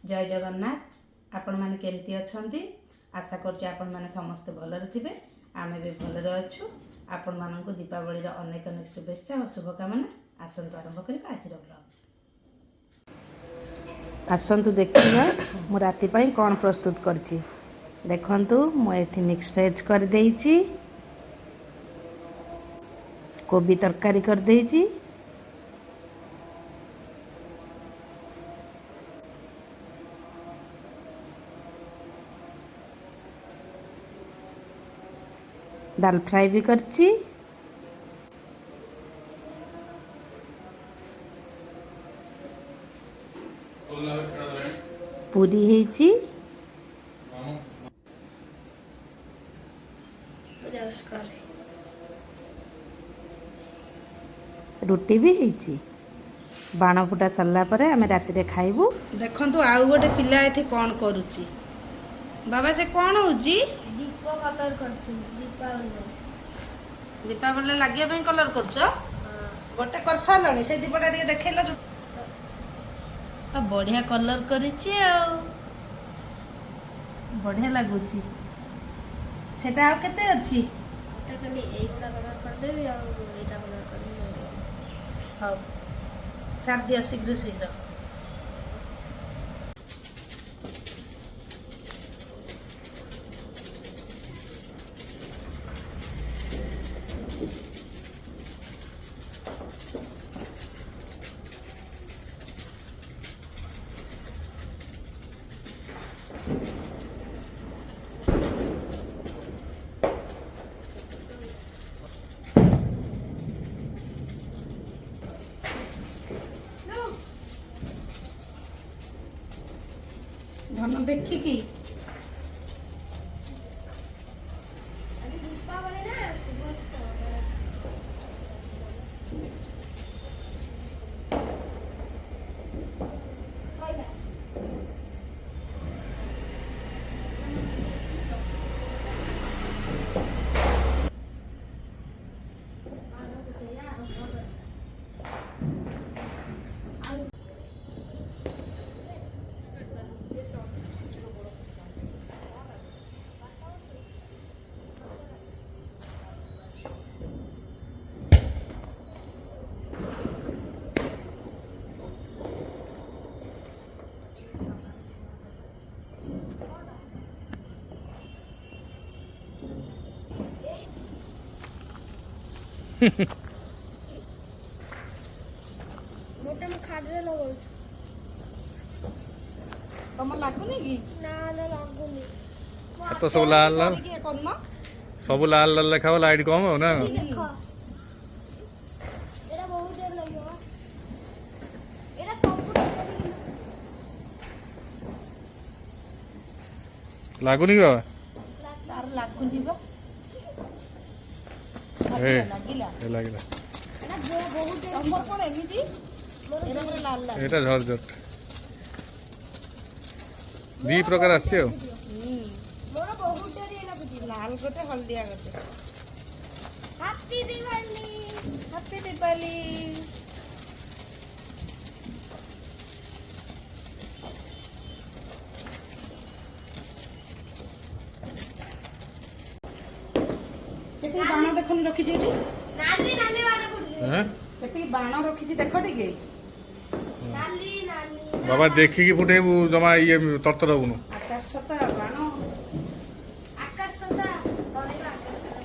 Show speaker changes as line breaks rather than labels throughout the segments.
जय जगन्नाथ। आपण माने केमती अछंती? आशा करछि आपण माने समस्त भलरे थिबे। आमे भी भलरे अछु। आपण माननको दीपावली रो अनेक अनेक शुभेच्छा और शुभकामना। आसंतु आरंभ करिबा आज रो ब्लॉग। आसंतु देखिबा मु राति पई कोन प्रस्तुत करछि। देखंतु मु एठी मिक्स वेज कर देइछि, कोबी तरकारी कर देइछि, दाल फ्राई भी करछि, पूरी ହେଇଛି, रुटी भी ହେଇଛି। बाण फुटा सरला परे आमे राति रे खाइबू। देखंतु आउ गोटे पिला एठी कोन करूची। बाबा से कोन होउची?
दीप कलर करछु
दीपावली लागिया पे कलर करछ। गोटे कर सालणी से दीपटा टिके देखैला तो बढ़िया कलर करिछि आ बढ़िया लागुची। सेटा आ केते अछि?
एटा खाली एटा कलर कर देबी आ एटा कलर कर देबी।
हां साथ दिया शीघ्र शीघ्र। धन देखी की
मोटे में खाडरे लगोस
तम लागुनी की
ना ना लागुनी
तो सब लाल लाल सब लाल लाल लेखा लाइट कम हो ना।
देखो एरा बहुत देर लगियो एरा सब
लागुनी का
तार लागु जीव
ए
लागिला
ए लागिला
एरा बहुत देर
तमर कोन एमिति एरा पूरा लाल लाल
एटा झरझट दी प्रकार आछे हो।
मोर बहुत देर एरा बुझी
लाल गोटे हल्दिया गोटे।
Happy Diwali
happy Deepawali. केते बाण देखनि रखि जेठी
नाली नाली वाला पड़छ
हैं
केते बाण रखि जे देखो टिके
नाली नाली
बाबा देखि की फुटेबू जमा ये तरतर होनु।
आकाश छता बाण
आकाश सदा तलेबा आकाश सदा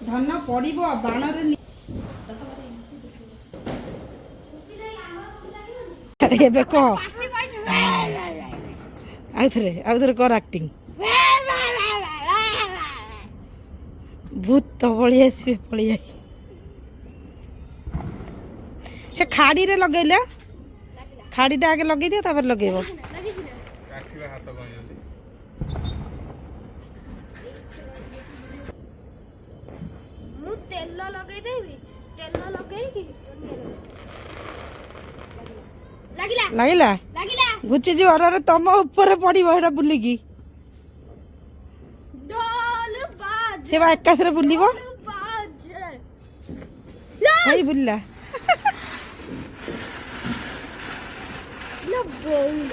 धन पड़िबो बाण रे एबे को आउथरे कर एक्टिंग भूत तो पड़ी आसबे पड़ी आई से खाड़ी रे लगैले खाड़ीटा आगे लगे दियो तापर लगेबो।
काखिबा हाथ गई अछि
मु तेल लगे देबी तेल लगे की लागिला
लागिला
लागिला
घुची जी अरे तम ऊपर पड़िबो एटा बुली की
ढोल बाज
से बा एकाथरे बुलिबो
बाज
हेई बुल्ला
ପୁରା ବୋଉଲ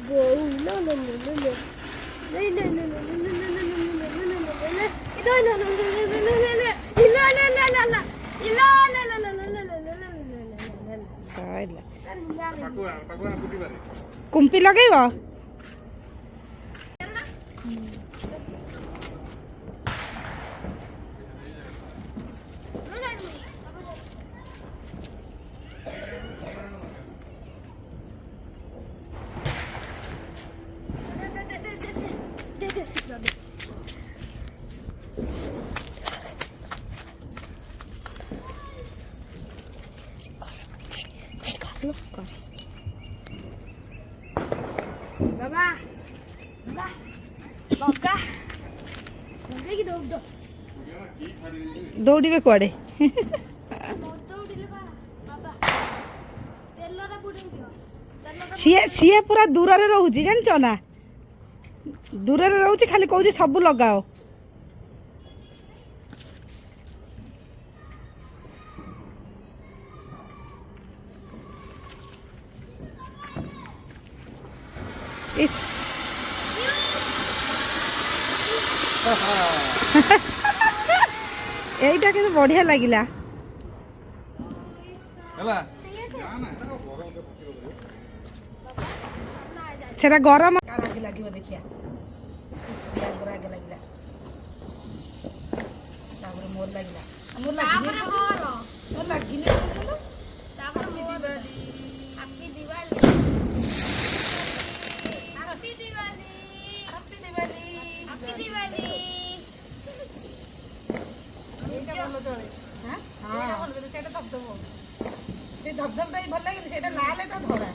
ବୋଉଲ ଲେ ଲେ ଲେ ଲେ ଲେ ଲେ ଲେ
କୁମ୍ପି ଲଗେଇବ
ବାବା ବାବା ବାବା ଦେଖି ଦୌଡ଼
ଦୌଡ଼ିବେ କୁଆଡ଼େ
ଦୌଡ଼ିଲେ ବାବା ତେଲରେ ବୁଡ଼େଇ ଦିଅ
ସିଏ ପୁରା ଦୂରରେ ରହୁଛି ଜାଣିଛ ନା ଦୂରରେ ରହୁଛି ଖାଲି କହୁଛି ସବୁ ଲଗାଅ ଇସ୍ এইটা কিন্তু বঢ়িয়া লাগিলা
ହେଲା
সেটা গরম কার আগে লাগিব দেখিয়া ইয়াঙ্গর আগে লাগিলা তারপরে মোর লাগিলা মোর লাগিনি মোর লাগিনি
তারপরে happy Diwali happy Diwali
happy Diwali
happy Diwali
এইটা ভালো চলে হ্যাঁ এইটা ভালো চলে সেটা ধবধব সেই ধবধবটাই ভালো লাগে সেটা লাল এটা ধরা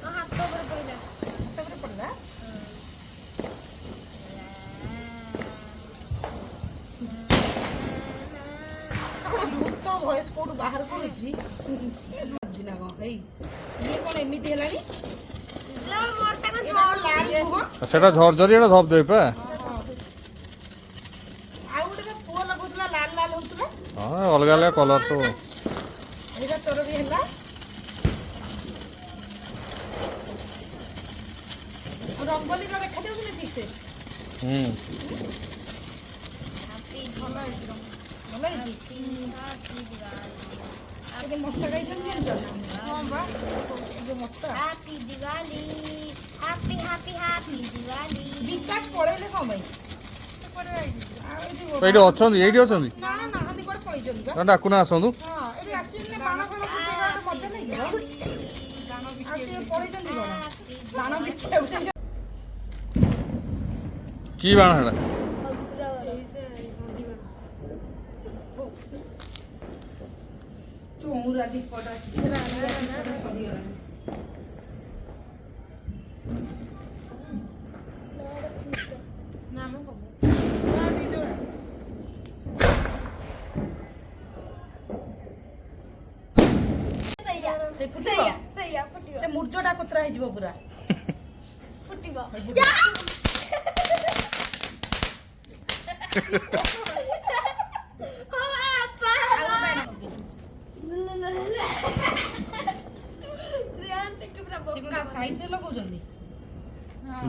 হাত উপরে পড়ে
তারপরে পড়লা তো ভয়েস কোড বাহার করছি দিনা গো এই ইয়ে কোন এমিতি হেলানি
যা মোরটা কোন
এটা লাল নୁହଁ
সেটা ঝরঝরি এটা ধপ দেবে পা
ଆଉ ଗୋଟେ ବା ପୁଅ ଲଗଉଥିଲା ଲାଲ ଲାଲ ହଉଥିଲା
ହଁ ଅଲଗା ଅଲଗା କଲର ସବୁ
ଏଇଟା ତୋର ବି ହେଲା ରଙ୍ଗୋଲିର ଦେଖାଯାଉଛି ନା ଠିକ ସେ
ହୁଁ
ଭଲ ହେଇଛି ଭଲ ହେଇଛି କେତେ ମଶା ଖାଇଛନ୍ତି ଜାଣିଛ ହଁ ବା ଯୋଉ ମଶା
happy Diwali happy happy happy Diwali
Bikash ପଳେଇଲେ କଣ ପାଇଁ ଆଉ ଏଇଠି
ଏଇଠି ଅଛନ୍ତି ଏଇଠି ଅଛନ୍ତି
ନା ନା ନାହାନ୍ତି କୁଆଡେ ପଳେଇଛନ୍ତି ବା
ନା ଡାକୁନା ଆସନ୍ତୁ
ହଁ ଏଠି ଆସିବେନି ନା ବାଣ ଫାଣ ଫୁଟେଇବା ଗୋଟେ ମଜା ନାଇଁ ଆଉ ସିଏ ପଳେଇଛନ୍ତି କଣ ବାଣ ବିକିବାକୁ
କି ବାଣ ହେଲା
ଚଉରା ଦୀପଟା ସରିଗଲାଣି ସେ ଫୁଟିବ
ସେଇଆ ଫୁଟିବ
ସେ ମୂର୍ଜଟା କୋତରା ହେଇଯିବ ପୁରା
ଫୁଟିବ
ସାଇଡରେ ଲଗାଉଛନ୍ତି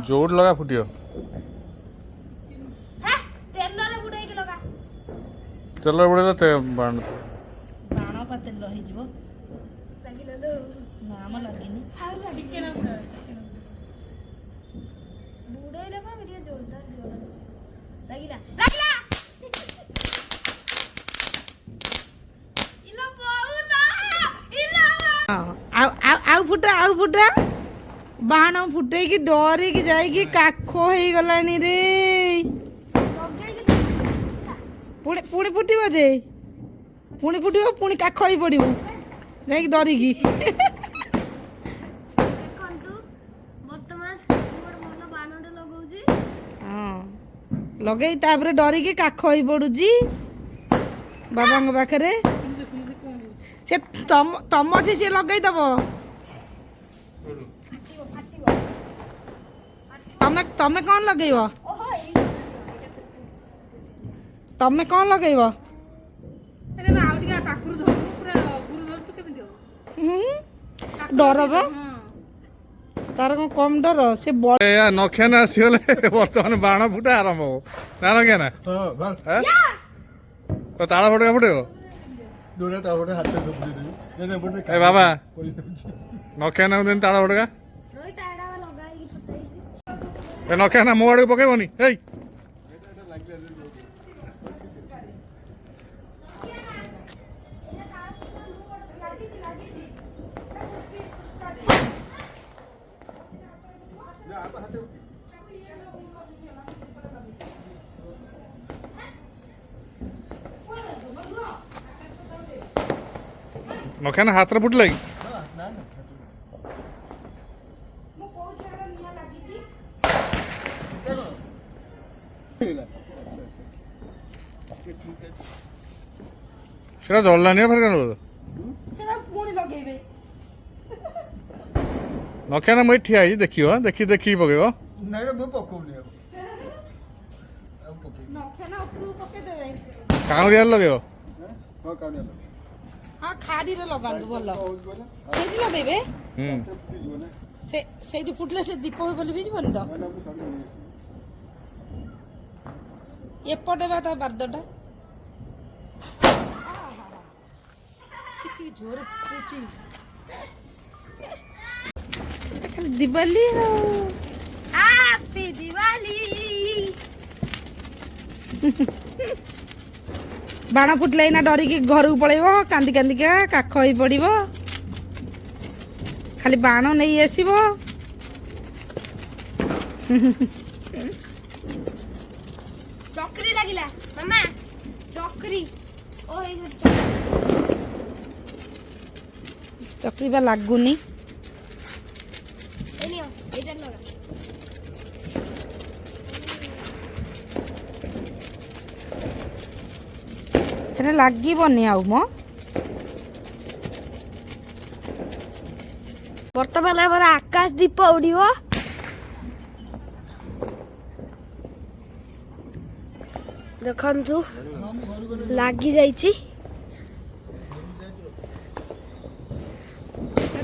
ଯୋଉଠି ଲଗା ଫୁଟିବ
ତେଲରେ ବୁଡେଇକି ଲଗା
ତେଲ ବୁଡେଇଲେ ବାଣ
ବାଣ ପା ତେଲ ହେଇଯିବ
ଲାଗିଲା ତ
ନା ଆମ ଲାଗିନି
ବୁଡେଇଲେ କଣ ଟିକେ ଜୋରଦାର ଲାଗିଲା ଲାଗିଲା ଇଲୋ ବୋଉଲା ଇଲୋ
ଆଉ ଫୁଟା ବାଣ ଫୁଟେଇକି ଡରିକି ଯାଇକି କାଖ ହେଇଗଲାଣି ରେ ପୁଣି ପୁଣି ଫୁଟିବ ଯେ ପୁଣି ଫୁଟିବ ପୁଣି କାଖ ହେଇ ପଡିବ ଯାଇକି ଡରିକି
ଦେଖନ୍ତୁ ବର୍ତ୍ତମାନ ଗୋଟେ ଭଲ ବାଣଟେ ଲଗଉଛି
ହଁ ଲଗେଇ ତାପରେ ଡରିକି କାଖ ହେଇ ପଡୁଛି ବାବାଙ୍କ ପାଖରେ ସେ ତମଠି ସିଏ ଲଗେଇଦବ
ଫାଟିବ
ତମେ କଣ ଲଗେଇବ
ଓହୋ
ତମେ କଣ ଲଗେଇବ ଡର ବା ତାର କ'ଣ କମ୍ ଡର ସେ ବଡ଼
ନଖିଆନା ଆସିଗଲେ ବର୍ତ୍ତମାନ ବାଣ ଫୁଟା ଆରମ୍ଭ ହବ ନା ନଖିଆନା ତାଳ ଫଟକା ଫୁଟେଇବ ଏ ବାବା ନଖିଆନାକୁ ଦେନି ତାଳ ଫଟକା ଏ ନଖିଆନା ମୋ ଆଡ଼କୁ ପକେଇବନି ଏଇ ନଖିଆନା ହାତରେ ଫୁଟିଲା କି ସେଟା ଜଳିଲାନି ଫେର ନଖିଆନା ମୁଁ ଏଠି ଠିଆ ହେଇଛି ଦେଖିବ ଦେଖିକି ପକେଇବ କାଉଁରିଆରେ ଲଗେଇବ
ହଁ ଖାଡ଼ିରେ ଲଗାନ୍ତୁ ଭଲ ସେଇଠି ଲଗେଇବେ ସେଇଠି ଫୁଟିଲେ ସେ ଦୀପ ବୋଲି ବି ଯିବନି ତ ଏପଟେ ବା ତା ବାର୍ଦଟା କେତେ ଜୋରେ ଫୁଟୁଛି ଖାଲି ଦିବାଲି
ହାପି ଦିୱାଲି।
ବାଣ ଫୁଟିଲେ ଏଇନା ଡରିକି ଘରକୁ ପଳେଇବ କାନ୍ଦି କାନ୍ଦିକା କାଖ ହେଇ ପଡ଼ିବ ଖାଲି ବାଣ ନେଇ ଆସିବ
ଚକ୍ରି ଲାଗିଲା ମାମା ଚକ୍ରି ଓ ଏଇ
ଚକ୍ରି ବା ଲାଗୁନି
ନିଅ ଏଇଟା ଲଗା
ସେଟା ଲାଗିବନି ଆଉ ମ
ବର୍ତ୍ତମାନ ଆମର ଆକାଶ ଦୀପ ଉଡ଼ିବ ଦେଖନ୍ତୁ ଲାଗି ଯାଇଛି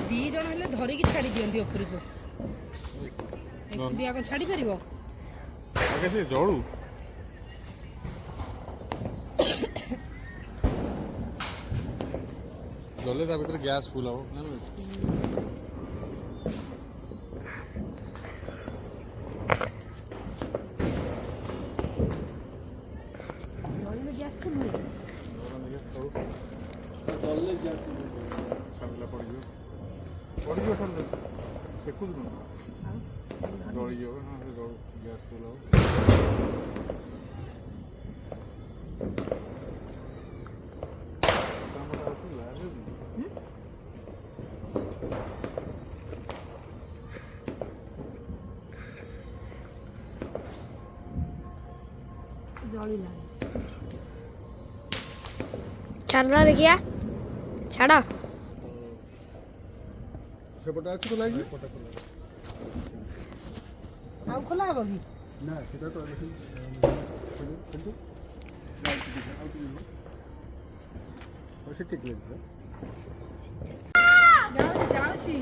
ଦି ଜଣ ହେଲେ ଧରିକି ଛାଡ଼ି ଦିଅନ୍ତି ଉପରକୁ ଏକୁଟିଆ କ'ଣ ଛାଡ଼ି ପାରିବ
ଜଳୁ ଜଲେ ତା ଭିତରେ ଗ୍ୟାସ୍ ଫୁଲ୍ ହବ ପଡ଼ିଯିବ ସାର୍ ଦେଖୁଛୁ ଜଳିଯିବ ଗ୍ୟାସ୍ ଫୁଲ୍ ହବ
ଛାଡ଼ ଦେଖିଆ ଛାଡ଼
ସେପଟେ ଅଛି ଖୋଲା ହେଇକି
ଆଉ ଖୋଲା ହବ କି
ନା ସେଟା ତ
ଯାଉଛି